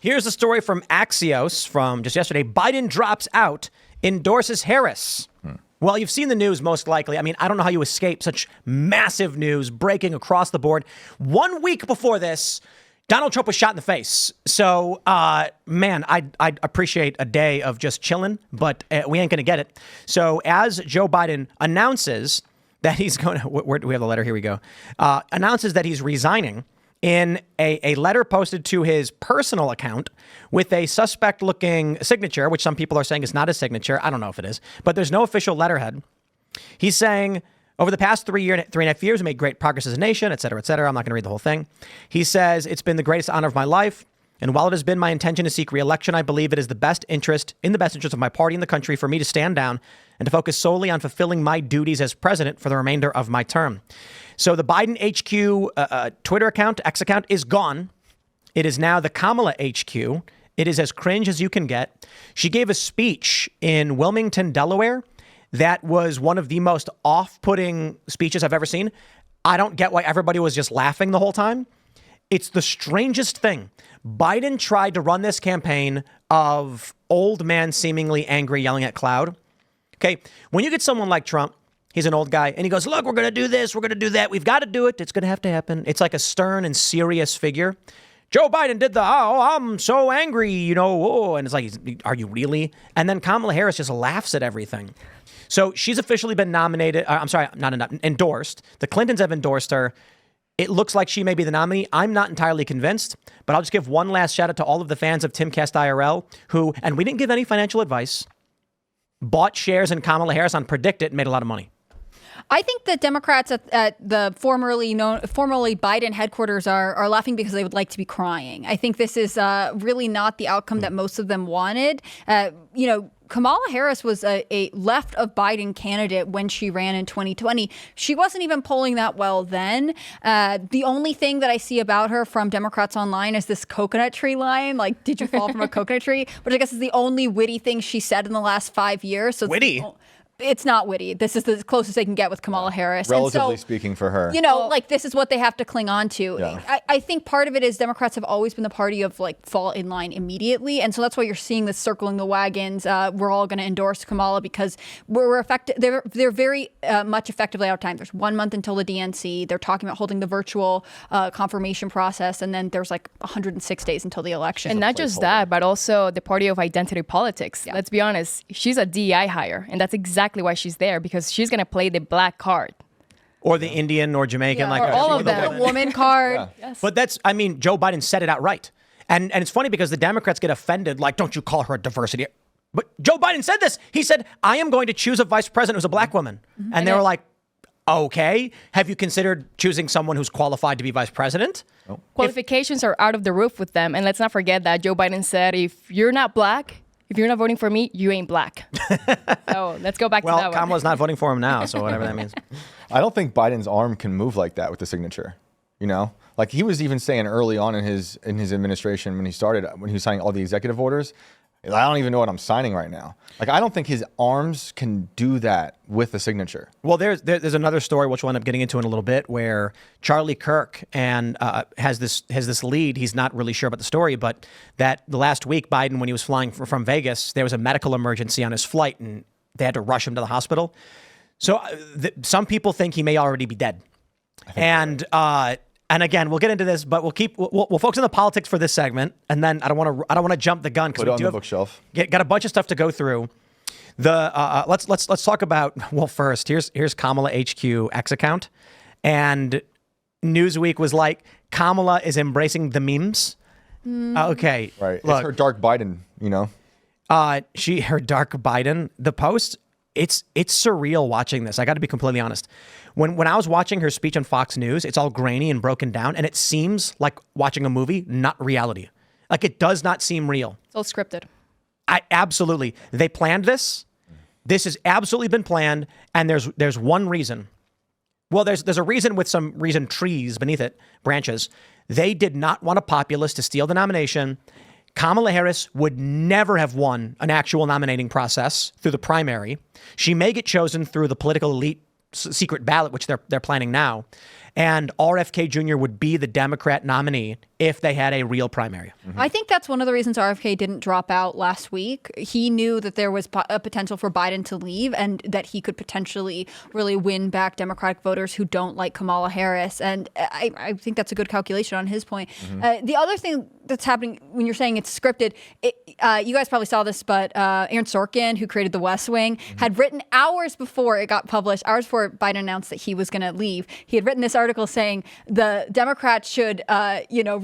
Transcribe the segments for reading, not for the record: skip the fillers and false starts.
Here's a story from Axios from just yesterday. Biden drops out, endorses Harris. Well, you've seen the news most likely. I mean, I don't know how you escape such massive news breaking across the board. 1 week before this, Donald Trump was shot in the face. So, man, I'd appreciate a day of just chilling, but we ain't going to get it. So as Joe Biden announces that he's going to, where do we have the letter? Here we go. Announces that he's resigning in a letter posted to his personal account with a suspect-looking signature, which some people are saying is not his signature. I don't know if it is, but there's no official letterhead. He's saying, over the past 3.5 years, we made great progress as a nation, et cetera, et cetera. I'm not going to read the whole thing. He says, it's been the greatest honor of my life. And while it has been my intention to seek re-election, I believe it is in the best interest of my party and the country for me to stand down and to focus solely on fulfilling my duties as president for the remainder of my term. So the Biden HQ Twitter account, X account, is gone. It is now the Kamala HQ. It is as cringe as you can get. She gave a speech in Wilmington, Delaware, that was one of the most off-putting speeches I've ever seen. I don't get why everybody was just laughing the whole time. It's the strangest thing. Biden tried to run this campaign of old man seemingly angry yelling at cloud. Okay, when you get someone like Trump, he's an old guy, and he goes, look, we're going to do this, we're going to do that, we've got to do it, it's going to have to happen. It's like a stern and serious figure. Joe Biden did I'm so angry, and it's like, are you really? And then Kamala Harris just laughs at everything. So she's officially been nominated. Endorsed. The Clintons have endorsed her. It looks like she may be the nominee. I'm not entirely convinced, but I'll just give one last shout out to all of the fans of Timcast IRL who, and we didn't give any financial advice, bought shares in Kamala Harris on Predict It and made a lot of money. I think the Democrats at the formerly Biden headquarters are laughing because they would like to be crying. I think this is really not the outcome that most of them wanted. Kamala Harris was a left of Biden candidate when she ran in 2020. She wasn't even polling that well then. The only thing that I see about her from Democrats online is this coconut tree line. Like, did you fall from a coconut tree? Which I guess is the only witty thing she said in the last 5 years. So witty? It's not witty. This is the closest they can get with Kamala Harris. Relatively speaking for her. This is what they have to cling on to. Yeah. I think part of it is Democrats have always been the party of fall in line immediately. And so that's why you're seeing this circling the wagons. We're all going to endorse Kamala because we're effective. They're very much effectively out of time. There's 1 month until the DNC. They're talking about holding the virtual confirmation process. And then there's 106 days until the election. And not just that, but also the party of identity politics. Yeah. Let's be honest. She's a DEI hire. And that's exactly why she's there, because she's going to play the black card. Or the Indian or Jamaican. Or all of them. The woman card. Yeah. Yes. But Joe Biden said it outright. And it's funny because the Democrats get offended, like, don't you call her a diversity. But Joe Biden said this. He said, I am going to choose a vice president who's a black woman. Mm-hmm. And they were like, okay, have you considered choosing someone who's qualified to be vice president? Oh. Qualifications are out of the roof with them. And let's not forget that Joe Biden said, if you're not black, if you're not voting for me, you ain't black. So let's go back to that one. Well, Kamala's not voting for him now, so whatever that means. I don't think Biden's arm can move like that with the signature. Like he was even saying early on in his administration when he was signing all the executive orders, I don't even know what I'm signing right now. Like, I don't think his arms can do that with the signature. Well, there's another story which we'll end up getting into in a little bit where Charlie Kirk has this lead. He's not really sure about the story, but that the last week Biden, when he was flying from Vegas, there was a medical emergency on his flight and they had to rush him to the hospital. So some people think he may already be dead. And again, we'll get into this, but we'll focus on the politics for this segment, and then I don't want to jump the gun because we do have bookshelf. Got a bunch of stuff to go through. Let's talk about, well, first here's Kamala HQ X account, and Newsweek was like, Kamala is embracing the memes. Okay, right. Look, it's her dark Biden, her dark Biden. The post. It's surreal watching this. I got to be completely honest. When I was watching her speech on Fox News, it's all grainy and broken down, and it seems like watching a movie, not reality. Like, it does not seem real. It's all scripted. Absolutely. They planned this. This has absolutely been planned, and there's one reason. Well, there's a reason with some reason trees beneath it, branches. They did not want a populist to steal the nomination. Kamala Harris would never have won an actual nominating process through the primary. She may get chosen through the political elite secret ballot, which they're planning now. and RFK Jr. would be the Democrat nominee if they had a real primary. I think that's one of the reasons RFK didn't drop out last week. He knew that there was a potential for Biden to leave and that he could potentially really win back Democratic voters who don't like Kamala Harris. And I think that's a good calculation on his point. The other thing that's happening when you're saying it's scripted, you guys probably saw this, but Aaron Sorkin, who created The West Wing, had written hours before it got published, hours before Biden announced that he was going to leave. He had written this article saying the Democrats should,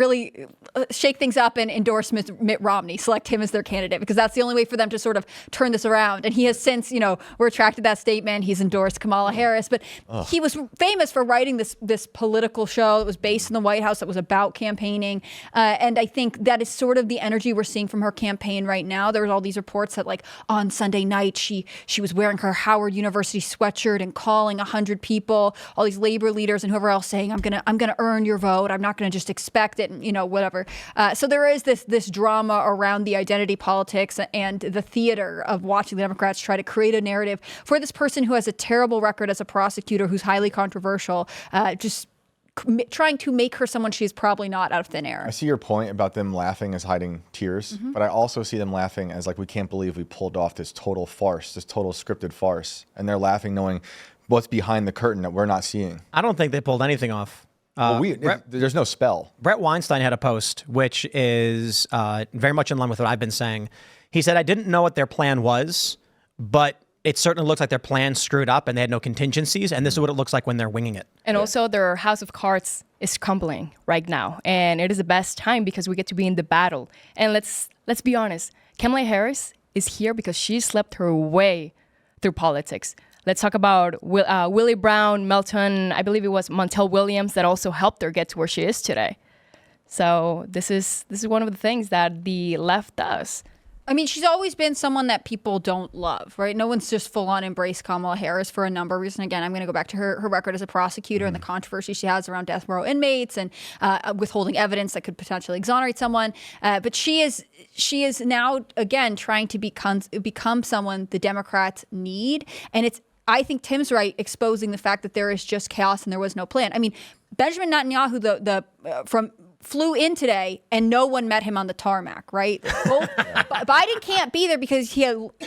really shake things up and endorse Mitt Romney, select him as their candidate, because that's the only way for them to sort of turn this around. And he has since, retracted that statement. He's endorsed Kamala Harris, but he was famous for writing this political show that was based in the White House that was about campaigning. And I think that is sort of the energy we're seeing from her campaign right now. There was all these reports that like on Sunday night, she was wearing her Howard University sweatshirt and calling 100 people, all these labor leaders and whoever else saying, I'm gonna earn your vote. I'm not gonna just expect it, and, whatever. So there is this drama around the identity politics and the theater of watching the Democrats try to create a narrative for this person who has a terrible record as a prosecutor, who's highly controversial, just trying to make her someone she's probably not out of thin air. I see your point about them laughing as hiding tears, but I also see them laughing as like, we can't believe we pulled off this total farce, this total scripted farce. And they're laughing knowing what's behind the curtain that we're not seeing. I don't think they pulled anything off. There's no spell. Brett Weinstein had a post, which is very much in line with what I've been saying. He said, I didn't know what their plan was, but it certainly looks like their plan screwed up and they had no contingencies. And this is what it looks like when they're winging it. And also their house of cards is crumbling right now. And it is the best time because we get to be in the battle. And let's be honest. Kamala Harris is here because she slept her way through politics. Let's talk about Willie Brown, Melton, I believe it was Montel Williams that also helped her get to where she is today. So this is one of the things that the left does. I mean, she's always been someone that people don't love, right? No one's just full on embraced Kamala Harris for a number of reasons. Again, I'm going to go back to her record as a prosecutor and the controversy she has around death row inmates and withholding evidence that could potentially exonerate someone. But she is now, again, trying to become someone the Democrats need. And I think Tim's right, exposing the fact that there is just chaos and there was no plan. I mean, Benjamin Netanyahu, flew in today and no one met him on the tarmac, right? Biden can't be there because he,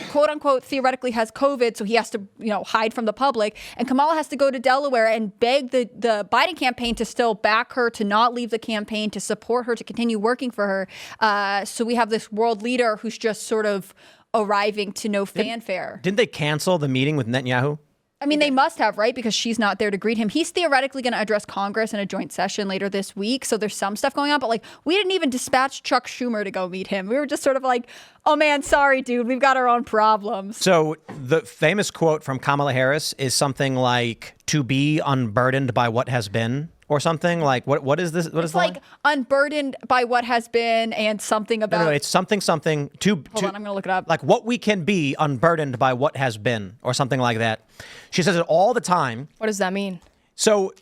quote unquote, theoretically has COVID, so he has to, hide from the public. And Kamala has to go to Delaware and beg the Biden campaign to still back her, to not leave the campaign, to support her, to continue working for her. So we have this world leader who's just sort of arriving to no fanfare. Didn't they cancel the meeting with Netanyahu? I mean, they must have, right? Because she's not there to greet him. He's theoretically going to address Congress in a joint session later this week. So there's some stuff going on. But we didn't even dispatch Chuck Schumer to go meet him. We were just sort of like, oh man, sorry, dude, we've got our own problems. So the famous quote from Kamala Harris is something like, to be unburdened by what has been. Or something like, what is this? What is it's like unburdened by what has been and something about. No, it's something. Hold on, I'm going to look it up. Like what we can be unburdened by what has been or something like that. She says it all the time. What does that mean? So,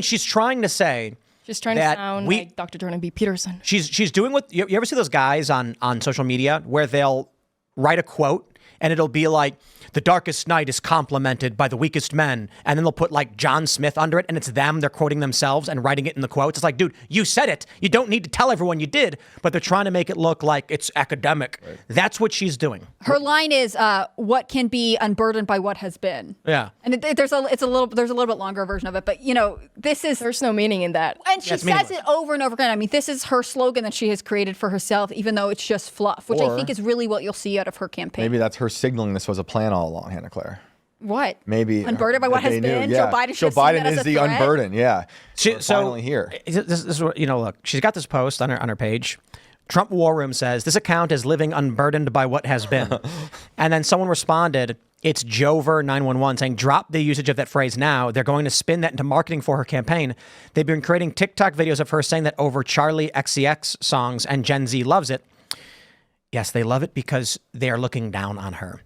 she's trying to say. She's trying to sound like Dr. Jordan B. Peterson. She's doing what, you ever see those guys on social media where they'll write a quote and it'll be like, the darkest night is complemented by the weakest men. And then they'll put like John Smith under it and it's them. They're quoting themselves and writing it in the quotes. It's like, dude, you said it. You don't need to tell everyone you did, but they're trying to make it look like it's academic. Right. That's what she's doing. Her line is, what can be unburdened by what has been. Yeah. And there's a little bit longer version of it, but there's no meaning in that. And she says it over and over again. I mean, this is her slogan that she has created for herself, even though it's just fluff, which I think is really what you'll see out of her campaign. Maybe that's her signaling this was a plan all along, Hannah Claire. What? Maybe unburdened by what has been. Yeah. Joe Biden is the unburdened. Yeah. We're finally here. This is what, look, she's got this post on her page. Trump War Room says this account is living unburdened by what has been. And then someone responded, it's Jover 911 saying, drop the usage of that phrase now. They're going to spin that into marketing for her campaign. They've been creating TikTok videos of her saying that over Charlie XCX songs and Gen Z loves it. Yes, they love it because they are looking down on her.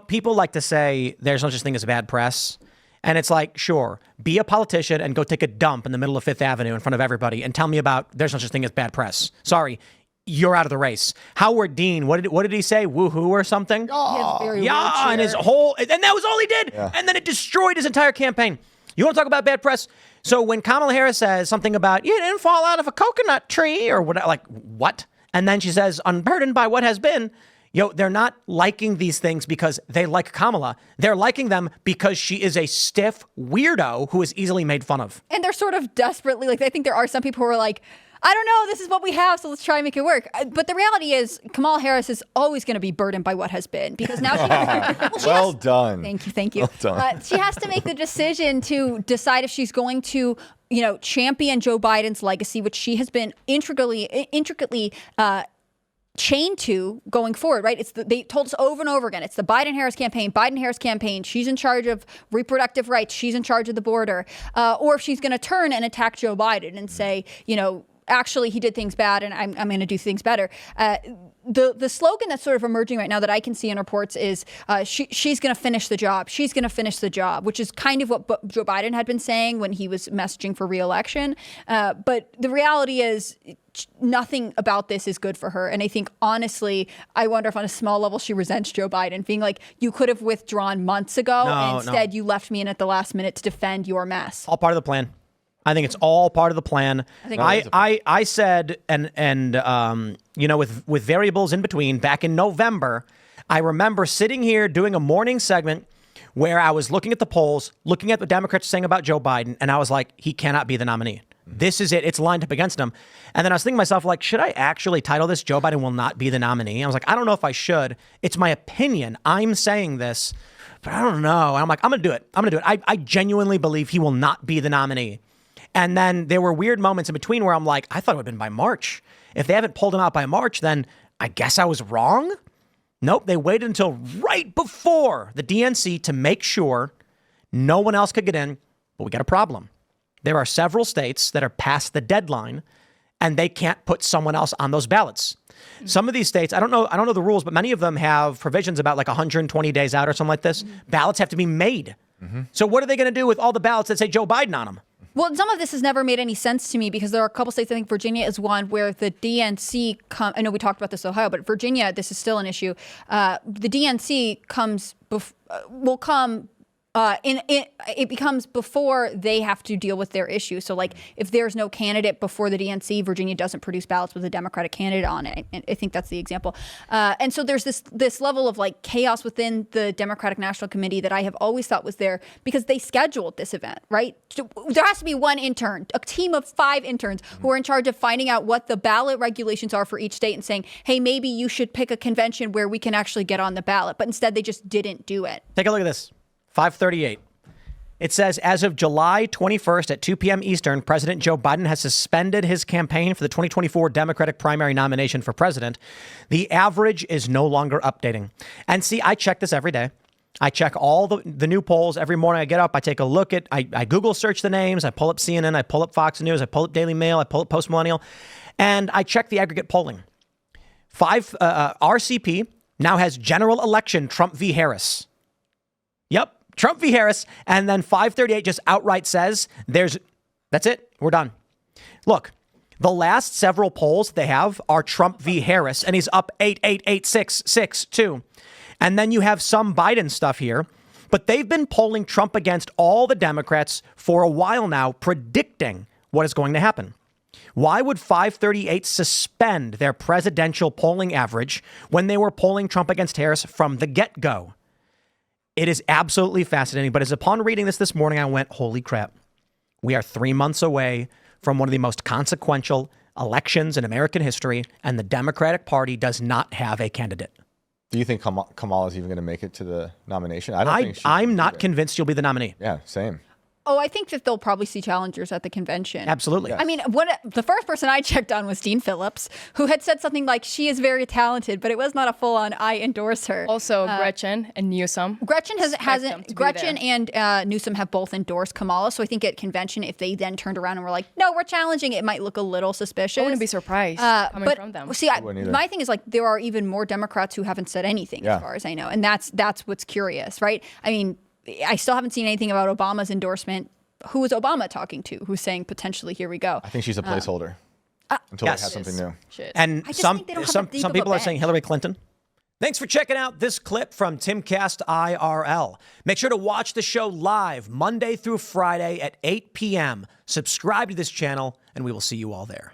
People like to say there's no such thing as bad press. And it's like, sure, be a politician and go take a dump in the middle of Fifth Avenue in front of everybody and tell me about there's no such thing as bad press. Sorry, you're out of the race. Howard Dean, what did he say? Woohoo or something? Yeah, and his whole, and that was all he did. Yeah. And then it destroyed his entire campaign. You want to talk about bad press? So when Kamala Harris says something about, you didn't fall out of a coconut tree or what, like, what? And then she says, unburdened by what has been, they're not liking these things because they like Kamala. They're liking them because she is a stiff weirdo who is easily made fun of. And they're sort of desperately, like, I think there are some people who are like, I don't know, this is what we have, so let's try and make it work. But the reality is, Kamala Harris is always going to be burdened by what has been, because now well done. Thank you. Well done. She has to make the decision to decide if she's going to, champion Joe Biden's legacy, which she has been intricately chained to going forward, right? They told us over and over again, it's the Biden-Harris campaign. She's in charge of reproductive rights. She's in charge of the border. Or if she's going to turn and attack Joe Biden and say, actually, he did things bad and I'm going to do things better. The slogan that's sort of emerging right now that I can see in reports is she's going to finish the job. She's going to finish the job, which is kind of what Joe Biden had been saying when he was messaging for re-election. But the reality is nothing about this is good for her. And I think, honestly, I wonder if on a small level she resents Joe Biden, being like, you could have withdrawn months ago. And instead, you left me in at the last minute to defend your mess. All part of the plan. I think it's all part of the plan. I said, with variables in between, back in November, I remember sitting here doing a morning segment where I was looking at the polls, looking at what Democrats saying about Joe Biden, and I was like, he cannot be the nominee. This is it. It's lined up against him. And then I was thinking to myself, like, should I actually title this Joe Biden will not be the nominee? I was like, I don't know if I should. It's my opinion. I'm saying this, but I don't know. And I'm like, I'm going to do it. I genuinely believe he will not be the nominee. And then there were weird moments in between where I'm like, I thought it would have been by March. If they haven't pulled him out by March, then I guess I was wrong. Nope. They waited until right before the DNC to make sure no one else could get in. But we got a problem. There are several states that are past the deadline and they can't put someone else on those ballots. Some of these states, I don't know the rules, but many of them have provisions about like 120 days out or something like this. Ballots have to be made. So what are they going to do with all the ballots that say Joe Biden on them? Well, some of this has never made any sense to me because there are a couple states, I think Virginia is one, where the DNC I know we talked about this in Ohio, but Virginia, this is still an issue. The DNC will come it becomes before they have to deal with their issue. So like if there's no candidate before the DNC, Virginia doesn't produce ballots with a Democratic candidate on it. And I think that's the example. And so there's this level of like chaos within the Democratic National Committee that I have always thought was there because they scheduled this event, right? So there has to be one intern, a team of 5 interns who are in charge of finding out what the ballot regulations are for each state and saying, hey, maybe you should pick a convention where we can actually get on the ballot. But instead, they just didn't do it. Take a look at this. 538. It says, as of July 21st at 2 p.m. Eastern, President Joe Biden has suspended his campaign for the 2024 Democratic primary nomination for president. The average is no longer updating. And see, I check this every day. I check all the new polls every morning. I get up, I take a look at, I Google search the names, I pull up CNN, I pull up Fox News, I pull up Daily Mail, I pull up Post Millennial, and I check the aggregate polling. RCP now has general election Trump v. Harris. Yep. Trump v. Harris, and then 538 just outright says that's it. We're done. Look, the last several polls they have are Trump v. Harris, and he's up 8-8-8-6-6-2. And then you have some Biden stuff here, but they've been polling Trump against all the Democrats for a while now, predicting what is going to happen. Why would 538 suspend their presidential polling average when they were polling Trump against Harris from the get-go? It is absolutely fascinating, but as upon reading this morning, I went, holy crap. We are 3 months away from one of the most consequential elections in American history, and the Democratic Party does not have a candidate. Do you think Kamala is even going to make it to the nomination? I'm not convinced she'll be the nominee. Yeah, same. Oh, I think that they'll probably see challengers at the convention. Absolutely. Yes. I mean, the first person I checked on was Dean Phillips, who had said something like, she is very talented, but it was not a full-on, I endorse her. Also, Gretchen and Newsom. Gretchen and Newsom have both endorsed Kamala. So I think at convention, if they then turned around and were like, no, we're challenging, it might look a little suspicious. I wouldn't be surprised coming from them. See, my thing is like, there are even more Democrats who haven't said anything as far as I know. And that's what's curious, right? I mean, I still haven't seen anything about Obama's endorsement. Who is Obama talking to? Who's saying potentially, here we go? I think she's a placeholder until they have something new. Shit. And some people are saying Hillary Clinton. Thanks for checking out this clip from Timcast IRL. Make sure to watch the show live Monday through Friday at 8 p.m. Subscribe to this channel, and we will see you all there.